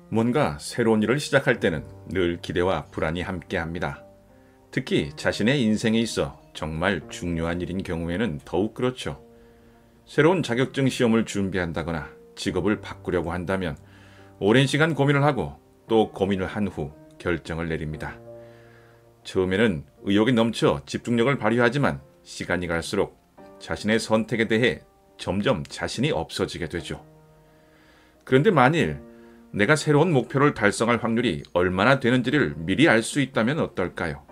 뭔가 새로운 일을 시작할 때는 늘 기대와 불안이 함께합니다. 특히 자신의 인생에 있어 정말 중요한 일인 경우에는 더욱 그렇죠. 새로운 자격증 시험을 준비한다거나 직업을 바꾸려고 한다면 오랜 시간 고민을 하고 또 고민을 한 후 결정을 내립니다. 처음에는 의욕이 넘쳐 집중력을 발휘하지만 시간이 갈수록 자신의 선택에 대해 점점 자신이 없어지게 되죠. 그런데 만일 내가 새로운 목표를 달성할 확률이 얼마나 되는지를 미리 알 수 있다면 어떨까요?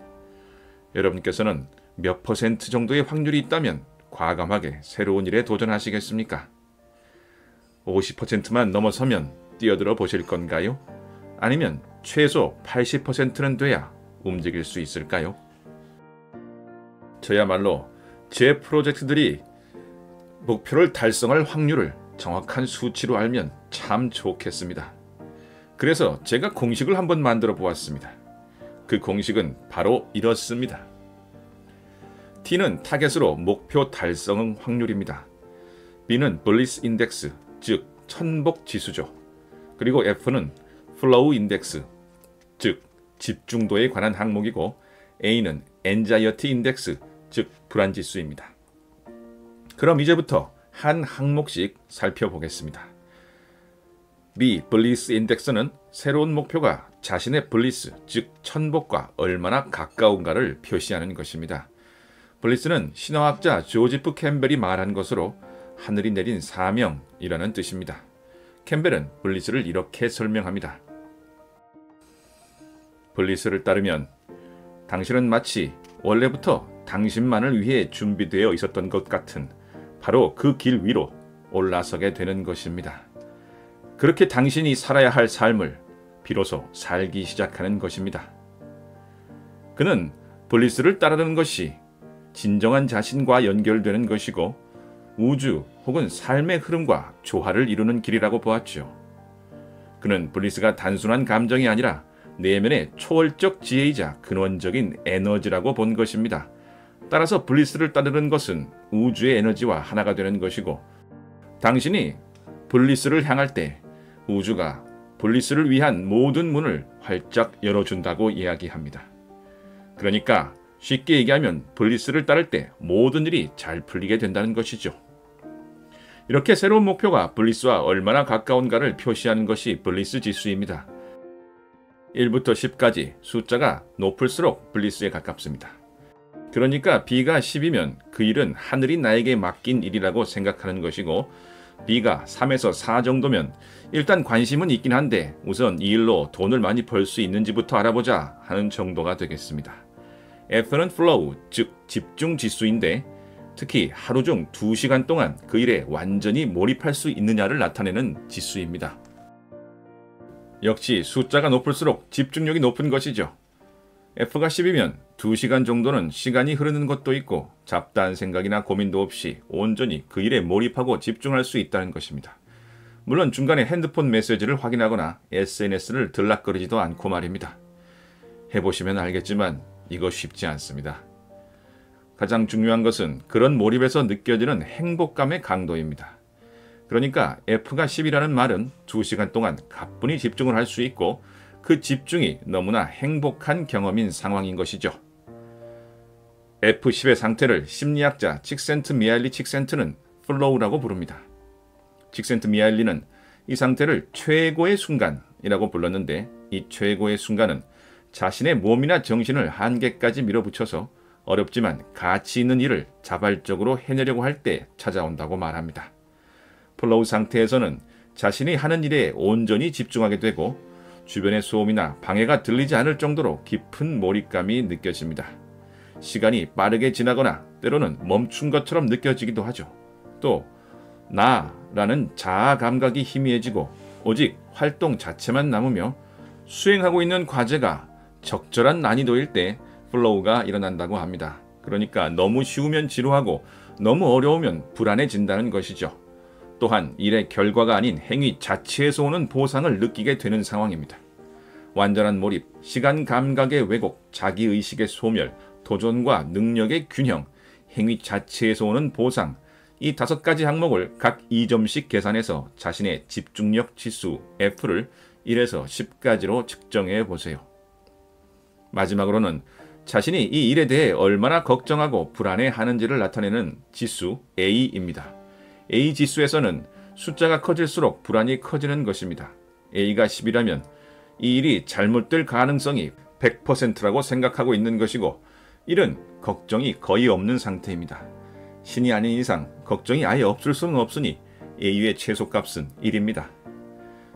여러분께서는 몇 퍼센트 정도의 확률이 있다면 과감하게 새로운 일에 도전하시겠습니까? 50%만 넘어서면 뛰어들어 보실 건가요? 아니면 최소 80%는 돼야 움직일 수 있을까요? 저야말로 제 프로젝트들이 목표를 달성할 확률을 정확한 수치로 알면 참 좋겠습니다. 그래서 제가 공식을 한번 만들어 보았습니다. 그 공식은 바로 이렇습니다. T는 타겟으로 목표 달성 확률입니다. B는 블리스 인덱스, 즉 천복 지수죠. 그리고 F는 플로우 인덱스, 즉 집중도에 관한 항목이고 A는 엔자이어티 인덱스, 즉 불안 지수입니다. 그럼 이제부터 한 항목씩 살펴보겠습니다. B. 블리스 인덱스는 새로운 목표가 자신의 블리스, 즉 천복과 얼마나 가까운가를 표시하는 것입니다. 블리스는 신화학자 조지프 캠벨이 말한 것으로 하늘이 내린 사명이라는 뜻입니다. 캠벨은 블리스를 이렇게 설명합니다. 블리스를 따르면 당신은 마치 원래부터 당신만을 위해 준비되어 있었던 것 같은 바로 그 길 위로 올라서게 되는 것입니다. 그렇게 당신이 살아야 할 삶을 비로소 살기 시작하는 것입니다. 그는 블리스를 따르는 것이 진정한 자신과 연결되는 것이고 우주 혹은 삶의 흐름과 조화를 이루는 길이라고 보았죠. 그는 블리스가 단순한 감정이 아니라 내면의 초월적 지혜이자 근원적인 에너지라고 본 것입니다. 따라서 블리스를 따르는 것은 우주의 에너지와 하나가 되는 것이고 당신이 블리스를 향할 때 우주가 블리스를 위한 모든 문을 활짝 열어준다고 이야기합니다. 그러니까 쉽게 얘기하면 블리스를 따를 때 모든 일이 잘 풀리게 된다는 것이죠. 이렇게 새로운 목표가 블리스와 얼마나 가까운가를 표시하는 것이 블리스 지수입니다. 1부터 10까지 숫자가 높을수록 블리스에 가깝습니다. 그러니까 B가 10이면 그 일은 하늘이 나에게 맡긴 일이라고 생각하는 것이고 B가 3에서 4 정도면 일단 관심은 있긴 한데 우선 이 일로 돈을 많이 벌 수 있는지부터 알아보자 하는 정도가 되겠습니다. F는 플로우, 즉 집중 지수인데 특히 하루 중 2시간 동안 그 일에 완전히 몰입할 수 있느냐를 나타내는 지수입니다. 역시 숫자가 높을수록 집중력이 높은 것이죠. F가 10이면 2시간 정도는 시간이 흐르는 것도 있고 잡다한 생각이나 고민도 없이 온전히 그 일에 몰입하고 집중할 수 있다는 것입니다. 물론 중간에 핸드폰 메시지를 확인하거나 SNS를 들락거리지도 않고 말입니다. 해보시면 알겠지만 이거 쉽지 않습니다. 가장 중요한 것은 그런 몰입에서 느껴지는 행복감의 강도입니다. 그러니까 F가 10이라는 말은 2시간 동안 가뿐히 집중을 할 수 있고 그 집중이 너무나 행복한 경험인 상황인 것이죠. F10의 상태를 심리학자 칙센트미하일리 칙센트는 플로우라고 부릅니다. 칙센트미하일리는 이 상태를 최고의 순간이라고 불렀는데 이 최고의 순간은 자신의 몸이나 정신을 한계까지 밀어붙여서 어렵지만 가치 있는 일을 자발적으로 해내려고 할 때 찾아온다고 말합니다. 플로우 상태에서는 자신이 하는 일에 온전히 집중하게 되고 주변의 소음이나 방해가 들리지 않을 정도로 깊은 몰입감이 느껴집니다. 시간이 빠르게 지나거나 때로는 멈춘 것처럼 느껴지기도 하죠. 또 나라는 자아 감각이 희미해지고 오직 활동 자체만 남으며 수행하고 있는 과제가 적절한 난이도일 때 플로우가 일어난다고 합니다. 그러니까 너무 쉬우면 지루하고 너무 어려우면 불안해진다는 것이죠. 또한 일의 결과가 아닌 행위 자체에서 오는 보상을 느끼게 되는 상황입니다. 완전한 몰입, 시간 감각의 왜곡, 자기의식의 소멸, 도전과 능력의 균형, 행위 자체에서 오는 보상, 이 5가지 항목을 각 2점씩 계산해서 자신의 집중력 지수 F를 1에서 10까지로 측정해 보세요. 마지막으로는 자신이 이 일에 대해 얼마나 걱정하고 불안해하는지를 나타내는 지수 A입니다. A 지수에서는 숫자가 커질수록 불안이 커지는 것입니다. A가 10이라면 이 일이 잘못될 가능성이 100%라고 생각하고 있는 것이고 1은 걱정이 거의 없는 상태입니다. 신이 아닌 이상 걱정이 아예 없을 수는 없으니 A의 최소값은 1입니다.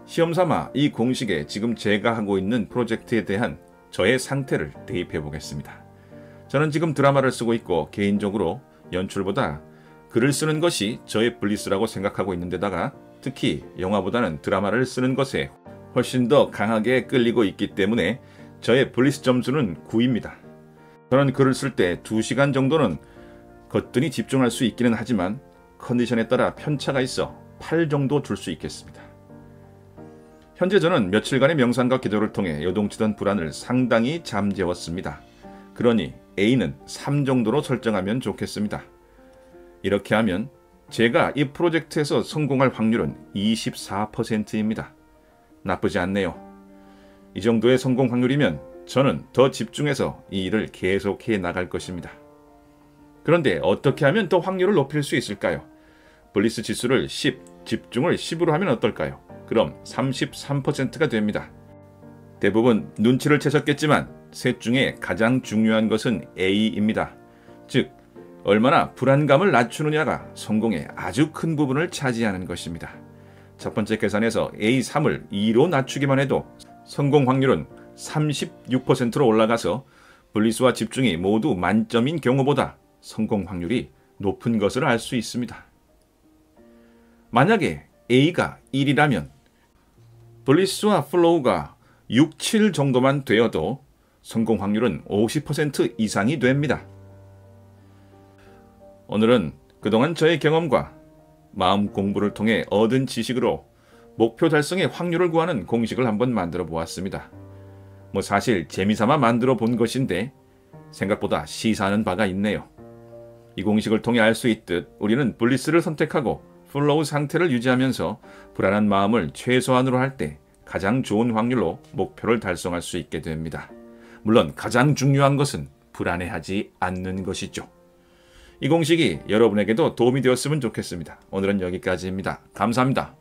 시험삼아 이 공식에 지금 제가 하고 있는 프로젝트에 대한 저의 상태를 대입해 보겠습니다. 저는 지금 드라마를 쓰고 있고 개인적으로 연출보다 글을 쓰는 것이 저의 블리스라고 생각하고 있는데다가 특히 영화보다는 드라마를 쓰는 것에 훨씬 더 강하게 끌리고 있기 때문에 저의 블리스 점수는 9입니다. 저는 글을 쓸 때 2시간 정도는 거뜬히 집중할 수 있기는 하지만 컨디션에 따라 편차가 있어 8 정도 줄 수 있겠습니다. 현재 저는 며칠간의 명상과 기도를 통해 요동치던 불안을 상당히 잠재웠습니다. 그러니 A는 3 정도로 설정하면 좋겠습니다. 이렇게 하면 제가 이 프로젝트에서 성공할 확률은 24%입니다. 나쁘지 않네요. 이 정도의 성공 확률이면 저는 더 집중해서 이 일을 계속해 나갈 것입니다. 그런데 어떻게 하면 더 확률을 높일 수 있을까요? 블리스 지수를 10, 집중을 10으로 하면 어떨까요? 그럼 33%가 됩니다. 대부분 눈치를 채셨겠지만 셋 중에 가장 중요한 것은 A입니다. 즉, 얼마나 불안감을 낮추느냐가 성공의 아주 큰 부분을 차지하는 것입니다. 첫 번째 계산에서 A3을 2로 낮추기만 해도 성공 확률은 36%로 올라가서 블리스와 집중이 모두 만점인 경우보다 성공 확률이 높은 것을 알 수 있습니다. 만약에 A가 1이라면 블리스와 플로우가 6, 7 정도만 되어도 성공 확률은 50% 이상이 됩니다. 오늘은 그동안 저의 경험과 마음 공부를 통해 얻은 지식으로 목표 달성의 확률을 구하는 공식을 한번 만들어 보았습니다. 사실 재미삼아 만들어 본 것인데 생각보다 시사하는 바가 있네요. 이 공식을 통해 알 수 있듯 우리는 블리스를 선택하고 플로우 상태를 유지하면서 불안한 마음을 최소한으로 할 때 가장 좋은 확률로 목표를 달성할 수 있게 됩니다. 물론 가장 중요한 것은 불안해하지 않는 것이죠. 이 공식이 여러분에게도 도움이 되었으면 좋겠습니다. 오늘은 여기까지입니다. 감사합니다.